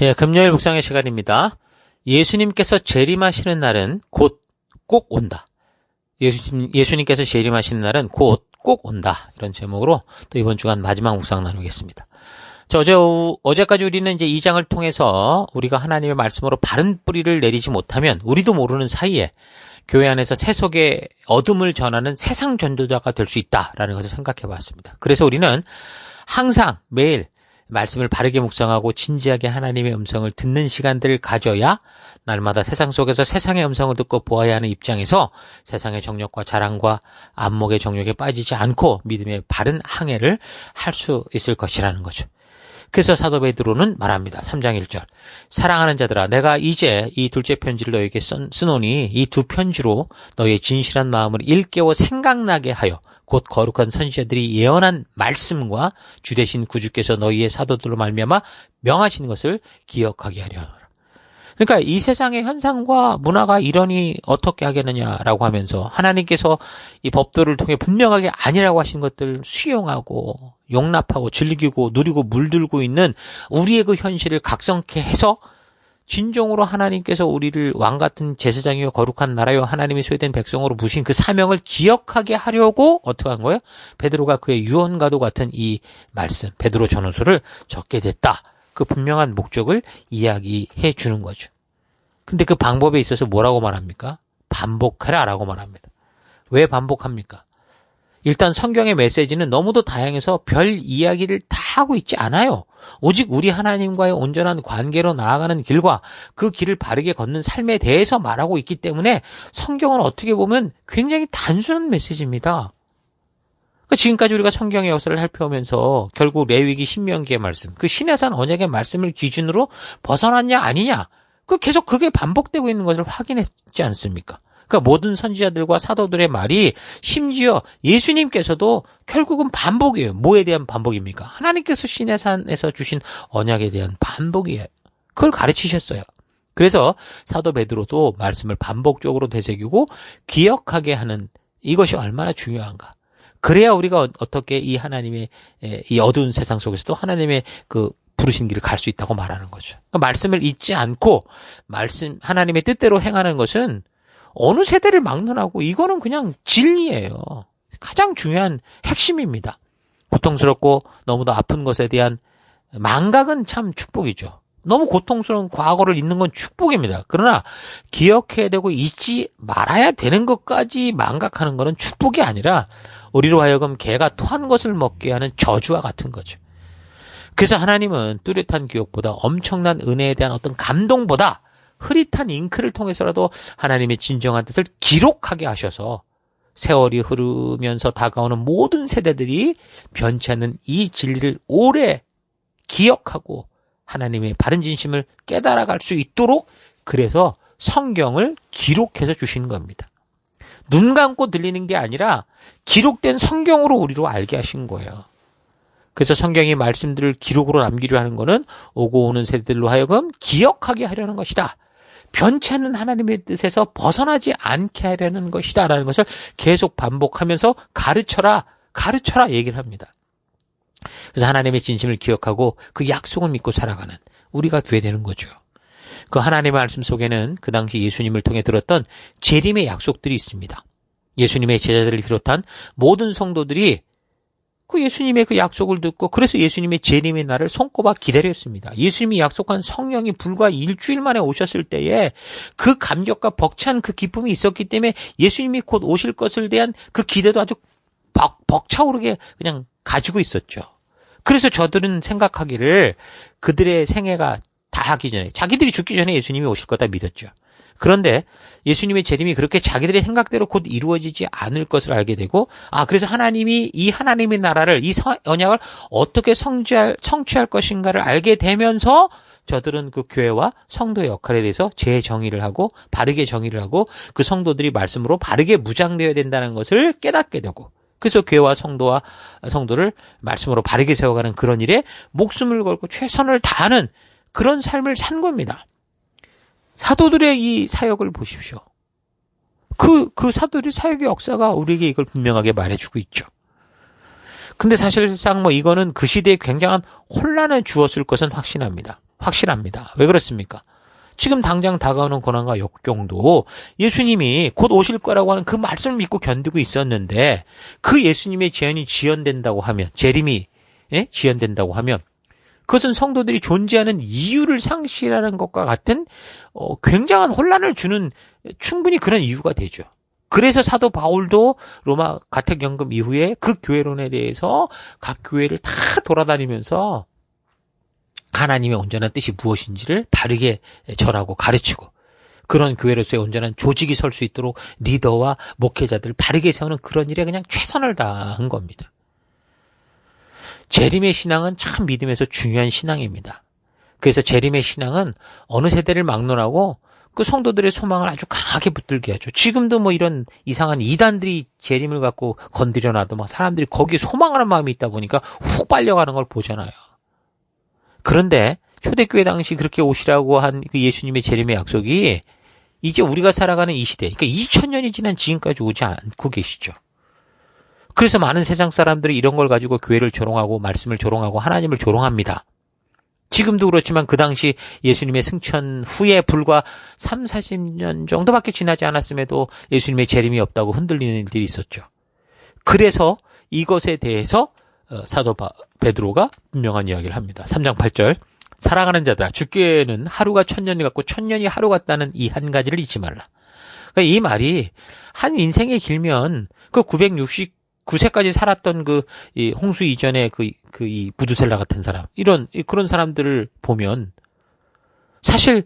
예, 금요일 묵상의 시간입니다. 예수님께서 재림하시는 날은 곧 꼭 온다. 예수님께서 재림하시는 날은 곧 꼭 온다. 이런 제목으로 또 이번 주간 마지막 묵상 나누겠습니다. 어제까지 우리는 이제 2장을 통해서 우리가 하나님의 말씀으로 바른 뿌리를 내리지 못하면 우리도 모르는 사이에 교회 안에서 세속의 어둠을 전하는 세상 전도자가 될 수 있다라는 것을 생각해 봤습니다. 그래서 우리는 항상 매일 말씀을 바르게 묵상하고 진지하게 하나님의 음성을 듣는 시간들을 가져야 날마다 세상 속에서 세상의 음성을 듣고 보아야 하는 입장에서 세상의 정욕과 자랑과 안목의 정욕에 빠지지 않고 믿음의 바른 항해를 할 수 있을 것이라는 거죠. 그래서 사도 베드로는 말합니다. 3장 1절. 사랑하는 자들아, 내가 이제 이 둘째 편지를 너에게 쓰노니 이 두 편지로 너의 진실한 마음을 일깨워 생각나게 하여 곧 거룩한 선지자들이 예언한 말씀과 주 되신 구주께서 너희의 사도들로 말미암아 명하신 것을 기억하게 하려 하노라. 그러니까 이 세상의 현상과 문화가 이러니 어떻게 하겠느냐라고 하면서 하나님께서 이 법도를 통해 분명하게 아니라고 하신 것들 수용하고 용납하고 즐기고 누리고 물들고 있는 우리의 그 현실을 각성케 해서 진정으로 하나님께서 우리를 왕같은 제사장이요 거룩한 나라요 하나님이 소유된 백성으로 부신 그 사명을 기억하게 하려고 어떻게 한 거예요? 베드로가 그의 유언과도 같은 이 말씀 베드로 전후서를 적게 됐다. 그 분명한 목적을 이야기해 주는 거죠. 근데 그 방법에 있어서 뭐라고 말합니까? 반복해라 라고 말합니다. 왜 반복합니까? 일단 성경의 메시지는 너무도 다양해서 별 이야기를 다 하고 있지 않아요. 오직 우리 하나님과의 온전한 관계로 나아가는 길과 그 길을 바르게 걷는 삶에 대해서 말하고 있기 때문에 성경은 어떻게 보면 굉장히 단순한 메시지입니다. 그러니까 지금까지 우리가 성경의 역사를 살펴오면서 결국 레위기 신명기의 말씀, 그 시내산 언약의 말씀을 기준으로 벗어났냐 아니냐, 계속 그게 반복되고 있는 것을 확인했지 않습니까? 그러니까 모든 선지자들과 사도들의 말이 심지어 예수님께서도 결국은 반복이에요. 뭐에 대한 반복입니까? 하나님께서 시내산에서 주신 언약에 대한 반복이에요. 그걸 가르치셨어요. 그래서 사도 베드로도 말씀을 반복적으로 되새기고 기억하게 하는 이것이 얼마나 중요한가. 그래야 우리가 어떻게 이 하나님의 이 어두운 세상 속에서도 하나님의 그 부르신 길을 갈 수 있다고 말하는 거죠. 그러니까 말씀을 잊지 않고 하나님의 뜻대로 행하는 것은 어느 세대를 막론하고 이거는 그냥 진리예요. 가장 중요한 핵심입니다. 고통스럽고 너무도 아픈 것에 대한 망각은 참 축복이죠. 너무 고통스러운 과거를 잊는 건 축복입니다. 그러나 기억해야 되고 잊지 말아야 되는 것까지 망각하는 것은 축복이 아니라 우리로 하여금 개가 토한 것을 먹게 하는 저주와 같은 거죠. 그래서 하나님은 뚜렷한 기억보다 엄청난 은혜에 대한 어떤 감동보다 흐릿한 잉크를 통해서라도 하나님의 진정한 뜻을 기록하게 하셔서 세월이 흐르면서 다가오는 모든 세대들이 변치 않는 이 진리를 오래 기억하고 하나님의 바른 진심을 깨달아갈 수 있도록 그래서 성경을 기록해서 주시는 겁니다. 눈 감고 들리는 게 아니라 기록된 성경으로 우리로 알게 하신 거예요. 그래서 성경의 말씀들을 기록으로 남기려 하는 것은 오고 오는 세대들로 하여금 기억하게 하려는 것이다. 변치 않는 하나님의 뜻에서 벗어나지 않게 하려는 것이다 라는 것을 계속 반복하면서 가르쳐라 얘기를 합니다. 그래서 하나님의 진심을 기억하고 그 약속을 믿고 살아가는 우리가 돼야 되는 거죠. 그 하나님의 말씀 속에는 그 당시 예수님을 통해 들었던 재림의 약속들이 있습니다. 예수님의 제자들을 비롯한 모든 성도들이 그 예수님의 그 약속을 듣고 그래서 예수님의 재림의 날을 손꼽아 기다렸습니다. 예수님이 약속한 성령이 불과 일주일 만에 오셨을 때에 그 감격과 벅찬 그 기쁨이 있었기 때문에 예수님이 곧 오실 것을 대한 그 기대도 아주 벅차오르게 그냥 가지고 있었죠. 그래서 저들은 생각하기를 그들의 생애가 다 하기 전에 자기들이 죽기 전에 예수님이 오실 거다 믿었죠. 그런데 예수님의 재림이 그렇게 자기들의 생각대로 곧 이루어지지 않을 것을 알게 되고 그래서 하나님이 이 하나님의 나라를 이 언약을 어떻게 성취할 것인가를 알게 되면서 저들은 그 교회와 성도의 역할에 대해서 재정의를 하고 바르게 정의를 하고 그 성도들이 말씀으로 바르게 무장되어야 된다는 것을 깨닫게 되고 그래서 교회와 성도를 말씀으로 바르게 세워가는 그런 일에 목숨을 걸고 최선을 다하는 그런 삶을 산 겁니다. 사도들의 이 사역을 보십시오. 그 사도들의 사역의 역사가 우리에게 이걸 분명하게 말해주고 있죠. 근데 사실상 이거는 그 시대에 굉장한 혼란을 주었을 것은 확신합니다. 확실합니다. 왜 그렇습니까? 지금 당장 다가오는 고난과 역경도 예수님이 곧 오실 거라고 하는 그 말씀을 믿고 견디고 있었는데 그 예수님의 재림이 지연된다고 하면 지연된다고 하면 그것은 성도들이 존재하는 이유를 상실하는 것과 같은 굉장한 혼란을 주는 충분히 그런 이유가 되죠. 그래서 사도 바울도 로마 가택연금 이후에 그 교회론에 대해서 각 교회를 다 돌아다니면서 하나님의 온전한 뜻이 무엇인지를 바르게 전하고 가르치고 그런 교회로서의 온전한 조직이 설 수 있도록 리더와 목회자들을 바르게 세우는 그런 일에 그냥 최선을 다한 겁니다. 재림의 신앙은 참 믿음에서 중요한 신앙입니다. 그래서 재림의 신앙은 어느 세대를 막론하고 그 성도들의 소망을 아주 강하게 붙들게 하죠. 지금도 뭐 이런 이상한 이단들이 재림을 갖고 건드려놔도 막 사람들이 거기에 소망하는 마음이 있다 보니까 훅 빨려가는 걸 보잖아요. 그런데 초대교회 당시 그렇게 오시라고 한 그 예수님의 재림의 약속이 이제 우리가 살아가는 이 시대, 그러니까 2000년이 지난 지금까지 오지 않고 계시죠. 그래서 많은 세상 사람들이 이런 걸 가지고 교회를 조롱하고 말씀을 조롱하고 하나님을 조롱합니다. 지금도 그렇지만 그 당시 예수님의 승천 후에 불과 3, 40년 정도밖에 지나지 않았음에도 예수님의 재림이 없다고 흔들리는 일들이 있었죠. 그래서 이것에 대해서 사도 베드로가 분명한 이야기를 합니다. 3장 8절 사랑하는 자들아 주께는 하루가 천년이 같고 천년이 하루 같다는 이 한 가지를 잊지 말라. 그러니까 이 말이 한 인생이 길면 그 969세까지 살았던 이 홍수 이전에 이 부두셀라 같은 사람 그런 사람들을 보면 사실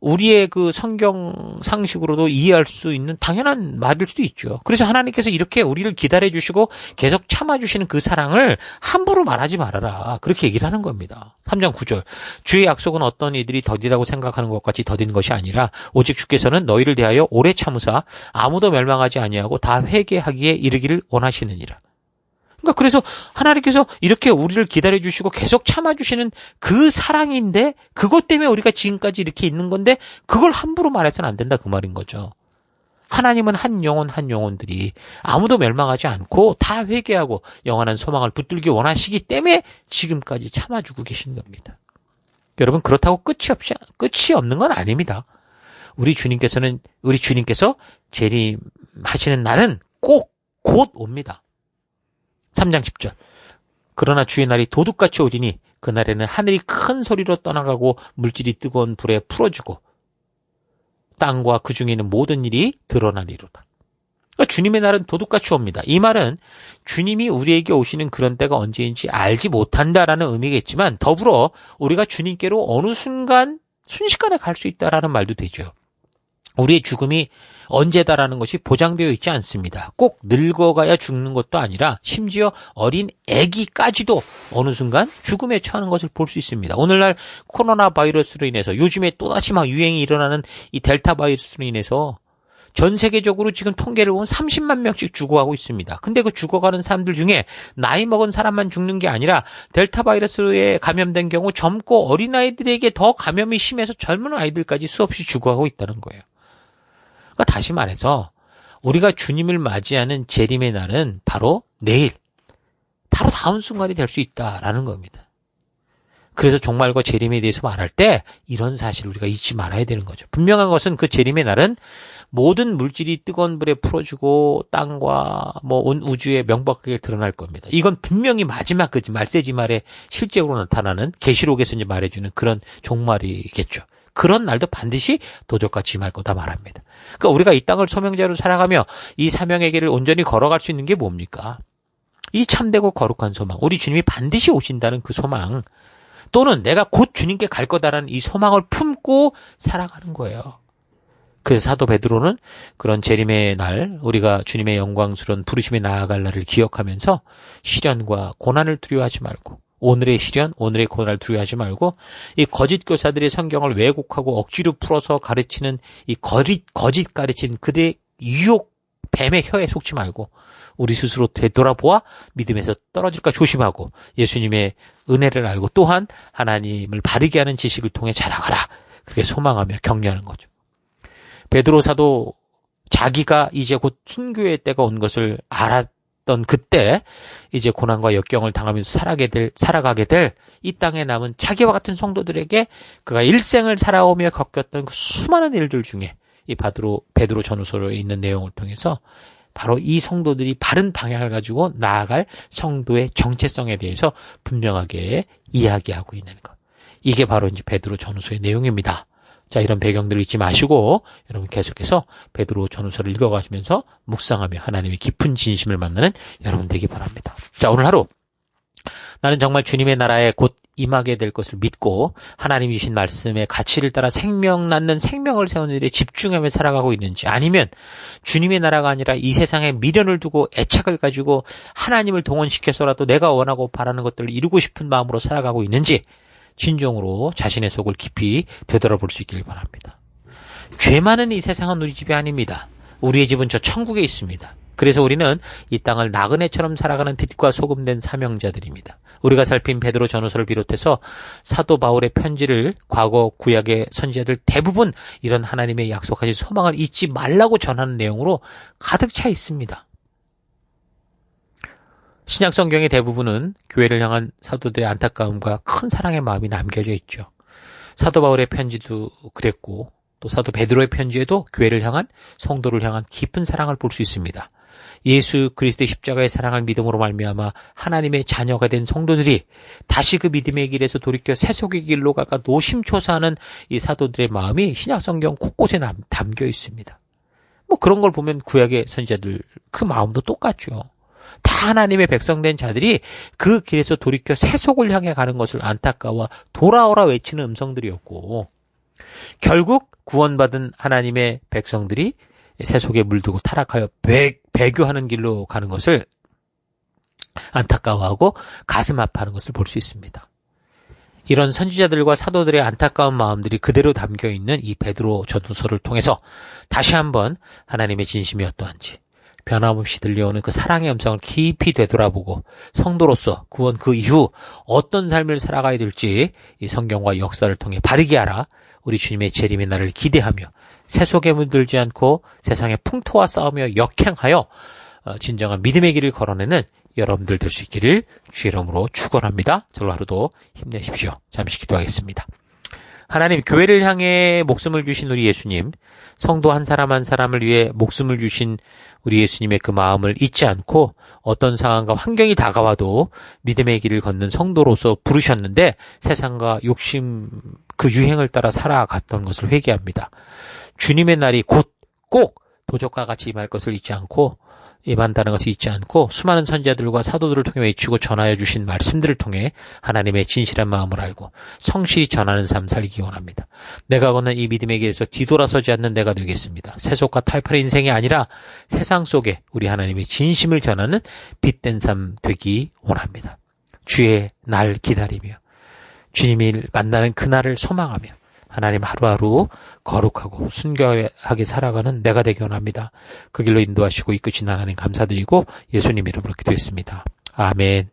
우리의 그 성경 상식으로도 이해할 수 있는 당연한 말일 수도 있죠. 그래서 하나님께서 이렇게 우리를 기다려 주시고 계속 참아 주시는 그 사랑을 함부로 말하지 말아라. 그렇게 얘기를 하는 겁니다. 3장 9절. 주의 약속은 어떤 이들이 더디다고 생각하는 것 같이 더딘 것이 아니라 오직 주께서는 너희를 대하여 오래 참으사 아무도 멸망하지 아니하고 다 회개하기에 이르기를 원하시느니라. 그러니까 그래서 하나님께서 이렇게 우리를 기다려주시고 계속 참아주시는 그 사랑인데 그것 때문에 우리가 지금까지 이렇게 있는 건데 그걸 함부로 말해서는 안 된다 그 말인 거죠. 하나님은 한 영혼들이 아무도 멸망하지 않고 다 회개하고 영원한 소망을 붙들기 원하시기 때문에 지금까지 참아주고 계신 겁니다. 여러분 그렇다고 끝이 없는 건 아닙니다. 우리 주님께서 재림하시는 날은 꼭 곧 옵니다. 3장 10절. 그러나 주의 날이 도둑같이 오리니 그날에는 하늘이 큰 소리로 떠나가고 물질이 뜨거운 불에 풀어주고 땅과 그 중에 있는 모든 일이 드러나리로다. 그러니까 주님의 날은 도둑같이 옵니다. 이 말은 주님이 우리에게 오시는 그런 때가 언제인지 알지 못한다라는 의미겠지만 더불어 우리가 주님께로 어느 순간 순식간에 갈 수 있다라는 말도 되죠. 우리의 죽음이 언제다라는 것이 보장되어 있지 않습니다. 꼭 늙어가야 죽는 것도 아니라 심지어 어린 아기까지도 어느 순간 죽음에 처하는 것을 볼 수 있습니다. 오늘날 코로나 바이러스로 인해서 요즘에 또다시 막 유행이 일어나는 이 델타 바이러스로 인해서 전 세계적으로 지금 통계를 보면 30만 명씩 죽어가고 있습니다. 근데 그 죽어가는 사람들 중에 나이 먹은 사람만 죽는 게 아니라 델타 바이러스에 감염된 경우 젊고 어린아이들에게 더 감염이 심해서 젊은 아이들까지 수없이 죽어가고 있다는 거예요. 그러니까 다시 말해서 우리가 주님을 맞이하는 재림의 날은 바로 내일, 바로 다음 순간이 될 수 있다라는 겁니다. 그래서 종말과 재림에 대해서 말할 때 이런 사실을 우리가 잊지 말아야 되는 거죠. 분명한 것은 그 재림의 날은 모든 물질이 뜨거운 불에 풀어주고 땅과 온 우주에 명백하게 드러날 겁니다. 이건 분명히 마지막 그 말세지 말에 실제로 나타나는 계시록에서 이제 말해주는 그런 종말이겠죠. 그런 날도 반드시 도적같이 임할 거다 말합니다. 그러니까 우리가 이 땅을 소명자로 살아가며 이 사명의 길을 온전히 걸어갈 수 있는 게 뭡니까? 이 참되고 거룩한 소망, 우리 주님이 반드시 오신다는 그 소망, 또는 내가 곧 주님께 갈 거다라는 이 소망을 품고 살아가는 거예요. 그래서 사도 베드로는 그런 재림의 날, 우리가 주님의 영광스러운 부르심에 나아갈 날을 기억하면서 시련과 고난을 두려워하지 말고 오늘의 시련, 오늘의 고난을 두려워하지 말고 이 거짓 교사들의 성경을 왜곡하고 억지로 풀어서 가르치는 이 거짓 가르치는 그들의 유혹, 뱀의 혀에 속지 말고 우리 스스로 되돌아보아 믿음에서 떨어질까 조심하고 예수님의 은혜를 알고 또한 하나님을 바르게 하는 지식을 통해 자라가라. 그렇게 소망하며 격려하는 거죠. 베드로 사도 자기가 이제 곧 순교의 때가 온 것을 살았던 그때 이제 고난과 역경을 당하면서 살아가게 될 이 땅에 남은 자기와 같은 성도들에게 그가 일생을 살아오며 겪었던 그 수많은 일들 중에 이 베드로 전후서에 있는 내용을 통해서 바로 이 성도들이 바른 방향을 가지고 나아갈 성도의 정체성에 대해서 분명하게 이야기하고 있는 것. 이게 바로 이제 베드로 전후서의 내용입니다. 자, 이런 배경들을 잊지 마시고 여러분 계속해서 베드로 전후서를 읽어가시면서 묵상하며 하나님의 깊은 진심을 만나는 여러분 되기 바랍니다. 자, 오늘 하루 나는 정말 주님의 나라에 곧 임하게 될 것을 믿고 하나님이 주신 말씀의 가치를 따라 생명 낳는 생명을 세우는 일에 집중하며 살아가고 있는지, 아니면 주님의 나라가 아니라 이 세상에 미련을 두고 애착을 가지고 하나님을 동원시켜서라도 내가 원하고 바라는 것들을 이루고 싶은 마음으로 살아가고 있는지 진정으로 자신의 속을 깊이 되돌아볼 수 있길 바랍니다. 죄 많은 이 세상은 우리 집이 아닙니다. 우리의 집은 저 천국에 있습니다. 그래서 우리는 이 땅을 나그네처럼 살아가는 빛과 소금된 사명자들입니다. 우리가 살핀 베드로 전후서를 비롯해서 사도 바울의 편지를 과거 구약의 선지자들 대부분 이런 하나님의 약속하신 소망을 잊지 말라고 전하는 내용으로 가득 차 있습니다. 신약 성경의 대부분은 교회를 향한 사도들의 안타까움과 큰 사랑의 마음이 남겨져 있죠. 사도 바울의 편지도 그랬고 또 사도 베드로의 편지에도 교회를 향한, 성도를 향한 깊은 사랑을 볼 수 있습니다. 예수 그리스도의 십자가의 사랑을 믿음으로 말미암아 하나님의 자녀가 된 성도들이 다시 그 믿음의 길에서 돌이켜 세속의 길로 갈까 노심초사하는 이 사도들의 마음이 신약 성경 곳곳에 담겨 있습니다. 뭐 그런 걸 보면 구약의 선지자들 그 마음도 똑같죠. 다 하나님의 백성된 자들이 그 길에서 돌이켜 세속을 향해 가는 것을 안타까워 돌아오라 외치는 음성들이었고, 결국 구원받은 하나님의 백성들이 세속에 물들고 타락하여 배교하는 길로 가는 것을 안타까워하고 가슴 아파하는 것을 볼 수 있습니다. 이런 선지자들과 사도들의 안타까운 마음들이 그대로 담겨있는 이 베드로 전후서를 통해서 다시 한번 하나님의 진심이 어떠한지, 변함없이 들려오는 그 사랑의 음성을 깊이 되돌아보고 성도로서 구원 그 이후 어떤 삶을 살아가야 될지 이 성경과 역사를 통해 바르게 알아 우리 주님의 재림의 날을 기대하며 세속에 물들지 않고 세상의 풍토와 싸우며 역행하여 진정한 믿음의 길을 걸어내는 여러분들 될 수 있기를 주의 이름으로 축원합니다. 저로 하루도 힘내십시오. 잠시 기도하겠습니다. 하나님, 교회를 향해 목숨을 주신 우리 예수님, 성도 한 사람 한 사람을 위해 목숨을 주신 우리 예수님의 그 마음을 잊지 않고 어떤 상황과 환경이 다가와도 믿음의 길을 걷는 성도로서 부르셨는데 세상과 욕심 그 유행을 따라 살아갔던 것을 회개합니다. 주님의 날이 곧 꼭 도적과 같이 임할 것을 잊지 않고, 임한다는 것을 잊지 않고 수많은 선지자들과 사도들을 통해 외치고 전하여 주신 말씀들을 통해 하나님의 진실한 마음을 알고 성실히 전하는 삶 살기 원합니다. 내가 걷는 이 믿음의 길에서 뒤돌아서지 않는 내가 되겠습니다. 세속과 타협할 인생이 아니라 세상 속에 우리 하나님의 진심을 전하는 빛된 삶 되기 원합니다. 주의 날 기다리며 주님을 만나는 그날을 소망하며 하나님 하루하루 거룩하고 순결하게 살아가는 내가 되기 원합니다. 그 길로 인도하시고 이끄신 하나님 감사드리고 예수님 이름으로 기도했습니다. 아멘.